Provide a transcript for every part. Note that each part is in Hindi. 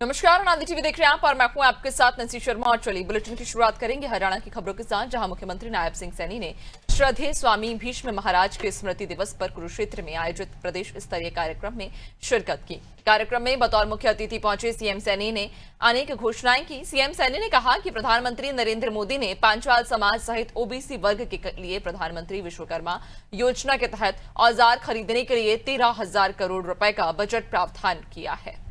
नमस्कार, आनंद टीवी देख रहे हैं आप और मैं हूं आपके साथ नंसी शर्मा। और चलिए बुलेटिन की शुरुआत करेंगे हरियाणा की खबरों के साथ, जहां मुख्यमंत्री नायब सिंह सैनी ने श्रद्धेय स्वामी भीष्म महाराज के स्मृति दिवस पर कुरुक्षेत्र में आयोजित प्रदेश स्तरीय कार्यक्रम में शिरकत की। कार्यक्रम में बतौर मुख्य अतिथि पहुंचे सीएम सैनी ने अनेक घोषणाएं की। सीएम सैनी ने कहा कि प्रधानमंत्री नरेंद्र मोदी ने पांचाल समाज सहित ओबीसी वर्ग के लिए प्रधानमंत्री विश्वकर्मा योजना के तहत औजार खरीदने के लिए 13,000 करोड़ रुपए का बजट प्रावधान किया है।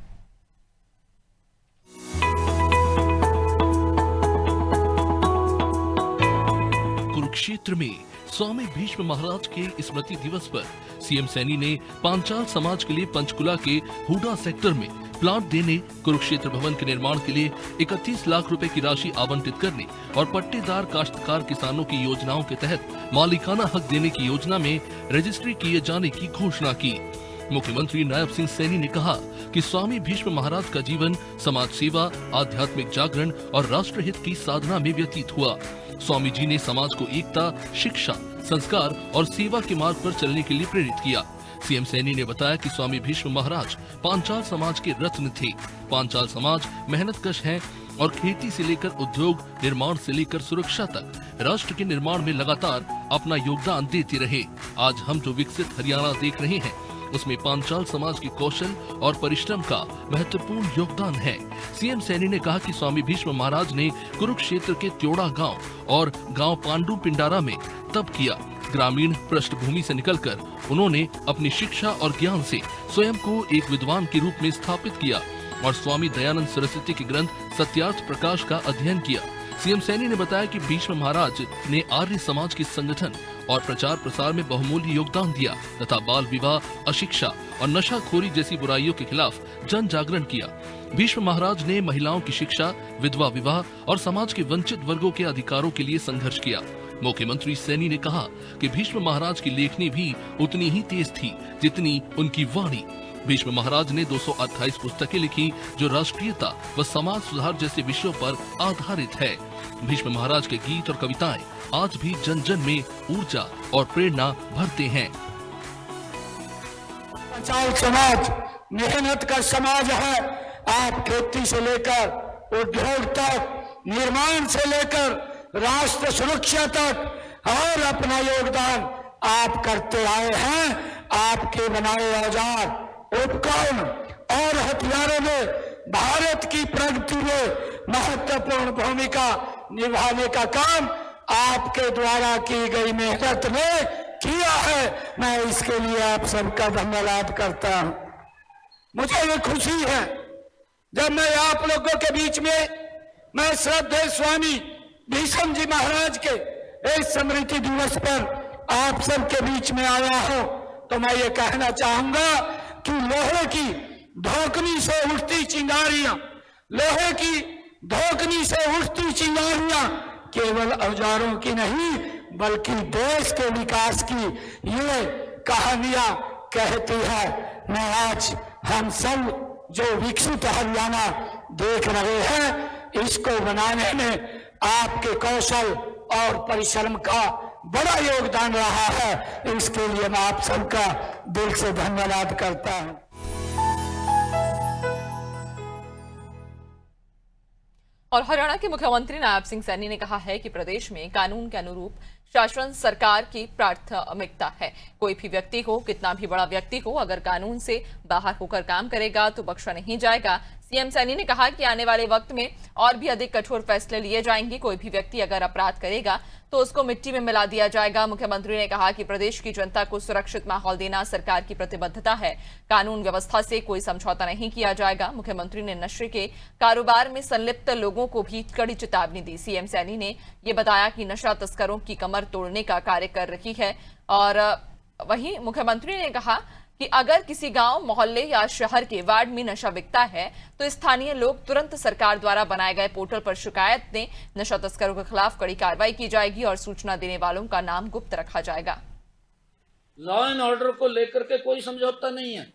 कुरुक्षेत्र में स्वामी भीष्म महाराज के स्मृति दिवस पर सीएम सैनी ने पांचाल समाज के लिए पंचकुला के हुडा सेक्टर में प्लाट देने, कुरुक्षेत्र भवन के निर्माण के लिए 31 लाख रुपए की राशि आवंटित करने और पट्टेदार काश्तकार किसानों की योजनाओं के तहत मालिकाना हक देने की योजना में रजिस्ट्री किए जाने की घोषणा की। मुख्यमंत्री नायब सिंह सैनी ने कहा कि स्वामी भीष्म महाराज का जीवन समाज सेवा, आध्यात्मिक जागरण और राष्ट्रहित की साधना में व्यतीत हुआ। स्वामी जी ने समाज को एकता, शिक्षा, संस्कार और सेवा के मार्ग पर चलने के लिए प्रेरित किया। सीएम सैनी ने बताया कि स्वामी भीष्म महाराज पांचाल समाज के रत्न थे। पांचाल समाज मेहनतकश है और खेती से लेकर उद्योग, निर्माण से लेकर सुरक्षा तक राष्ट्र के निर्माण में लगातार अपना योगदान देते रहे। आज हम जो विकसित हरियाणा देख रहे हैं, उसमें पांचाल समाज के कौशल और परिश्रम का महत्वपूर्ण योगदान है। सीएम सैनी ने कहा कि स्वामी भीष्म महाराज ने कुरुक्षेत्र के त्योड़ा गांव और गांव पांडु पिंडारा में तप किया। ग्रामीण पृष्ठभूमि से निकलकर उन्होंने अपनी शिक्षा और ज्ञान से स्वयं को एक विद्वान के रूप में स्थापित किया और स्वामी दयानंद सरस्वती के ग्रंथ सत्यार्थ प्रकाश का अध्ययन किया। सीएम सैनी ने बताया कि भीष्म महाराज ने आर्य समाज के संगठन और प्रचार प्रसार में बहुमूल्य योगदान दिया तथा बाल विवाह, अशिक्षा और नशाखोरी जैसी बुराइयों के खिलाफ जन जागरण किया। भीष्म महाराज ने महिलाओं की शिक्षा, विधवा विवाह और समाज के वंचित वर्गों के अधिकारों के लिए संघर्ष किया। मुख्यमंत्री सैनी ने कहा कि भीष्म महाराज की लेखनी भी उतनी ही तेज थी जितनी उनकी वाणी। भीष्म महाराज ने 228 पुस्तकें लिखी जो राष्ट्रीयता व समाज सुधार जैसे विषयों पर आधारित है। भीष्म महाराज के गीत और कविताएं आज भी जन जन में ऊर्जा और प्रेरणा भरते हैं। पांचाल समाज मेहनत का समाज है। आप खेती से लेकर उद्योग तक, निर्माण से लेकर राष्ट्र सुरक्षा तक और अपना योगदान आप करते आए हैं। आपके बनाए औजार, उपकरण और हथियारों में भारत की प्रगति में महत्वपूर्ण भूमिका निभाने का काम आपके द्वारा की गई मेहनत ने किया है। मैं इसके लिए आप सबका धन्यवाद करता हूं। मुझे ये खुशी है जब मैं आप लोगों के बीच में मैं श्रद्धेय स्वामी भीष्म जी महाराज के इस स्मृति दिवस पर आप सबके बीच में आया हूं, तो मैं ये कहना चाहूंगा कि लोहे की धोकनी से उठती चिंगारियां, लोहे की धोकनी से उठती चिंगारियां केवल औजारों की नहीं बल्कि देश के विकास की ये कहानियां कहती है। मैं आज हम सब जो विकसित हरियाणा देख रहे हैं, इसको बनाने में आपके कौशल और परिश्रम का बड़ा योगदान रहा है। इसके लिए मैं आप सबका दिल से धन्यवाद करता हूं। और हरियाणा के मुख्यमंत्री नायब सिंह सैनी ने कहा है कि प्रदेश में कानून के अनुरूप शासन सरकार की प्राथमिकता है। कोई भी व्यक्ति हो, कितना भी बड़ा व्यक्ति हो, अगर कानून से बाहर होकर काम करेगा तो बख्शा नहीं जाएगा। सीएम सैनी ने कहा कि आने वाले वक्त में और भी अधिक कठोर फैसले लिए जाएंगे। कोई भी व्यक्ति अगर अपराध करेगा तो उसको मिट्टी में मिला दिया जाएगा। मुख्यमंत्री ने कहा कि प्रदेश की जनता को सुरक्षित माहौल देना सरकार की प्रतिबद्धता है। कानून व्यवस्था से कोई समझौता नहीं किया जाएगा। मुख्यमंत्री ने नशे के कारोबार में संलिप्त लोगों को भी कड़ी चेतावनी दी। सीएम सैनी ने ये बताया कि नशा तस्करों की कमर तोड़ने का कार्य कर रही है। और वहीं मुख्यमंत्री ने कहा कि अगर किसी गांव, मोहल्ले या शहर के वार्ड में नशा बिकता है तो स्थानीय लोग तुरंत सरकार द्वारा बनाए गए पोर्टल पर शिकायत दें। नशा तस्करों के खिलाफ कड़ी कार्रवाई की जाएगी और सूचना देने वालों का नाम गुप्त रखा जाएगा। लॉ एंड ऑर्डर को लेकर के कोई समझौता नहीं है,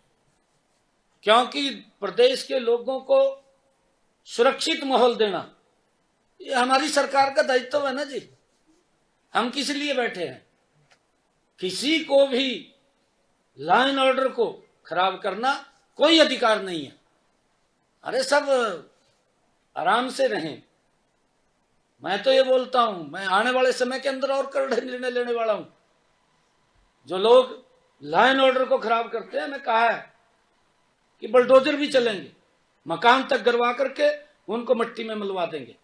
क्योंकि प्रदेश के लोगों को सुरक्षित माहौल देना ये हमारी सरकार का दायित्व है ना जी। हम किस लिए बैठे हैं? किसी को भी लॉ एंड ऑर्डर को खराब करना कोई अधिकार नहीं है। अरे सब आराम से रहें। मैं तो ये बोलता हूं, मैं आने वाले समय के अंदर और कड़े निर्णय लेने वाला हूं। जो लोग लॉ एंड ऑर्डर को खराब करते हैं, मैं कहा है कि बुलडोजर भी चलेंगे, मकान तक गिरवा करके उनको मिट्टी में मिलवा देंगे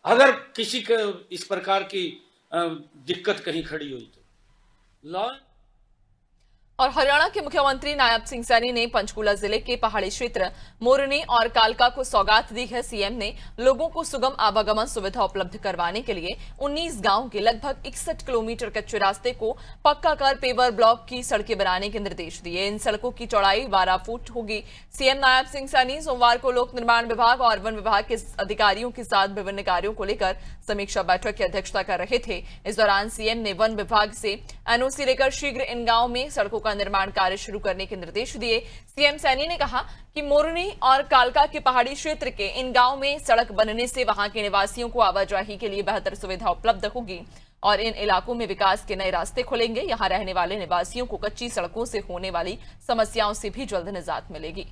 अगर किसी के इस प्रकार की दिक्कत कहीं खड़ी हुई तो। लॉ और हरियाणा के मुख्यमंत्री नायब सिंह सैनी ने पंचकुला जिले के पहाड़ी क्षेत्र मोरनी और कालका को सौगात दी है। सीएम ने लोगों को सुगम आवागमन सुविधा उपलब्ध करवाने के लिए 19 गांव के लगभग 61 किलोमीटर कच्चे रास्ते को पक्का कर पेवर ब्लॉक की सड़कें बनाने के निर्देश दिए। इन सड़कों की चौड़ाई 12 फुट होगी। सीएम नायब सिंह सैनी सोमवार को लोक निर्माण विभाग और वन विभाग के अधिकारियों के साथ विभिन्न कार्यों को लेकर समीक्षा बैठक की अध्यक्षता कर रहे थे। इस दौरान सीएम ने वन विभाग से एनओसी लेकर शीघ्र इन गांवों में सड़कों का निर्माण कार्य शुरू करने के निर्देश दिए। सीएम सैनी ने कहा कि मोरनी और कालका के पहाड़ी क्षेत्र के इन गांवों में सड़क बनने से वहां के निवासियों को आवाजाही के लिए बेहतर सुविधा उपलब्ध होगी और इन इलाकों में विकास के नए रास्ते खुलेंगे। यहां रहने वाले निवासियों को कच्ची सड़कों से होने वाली समस्याओं से भी जल्द निजात मिलेगी।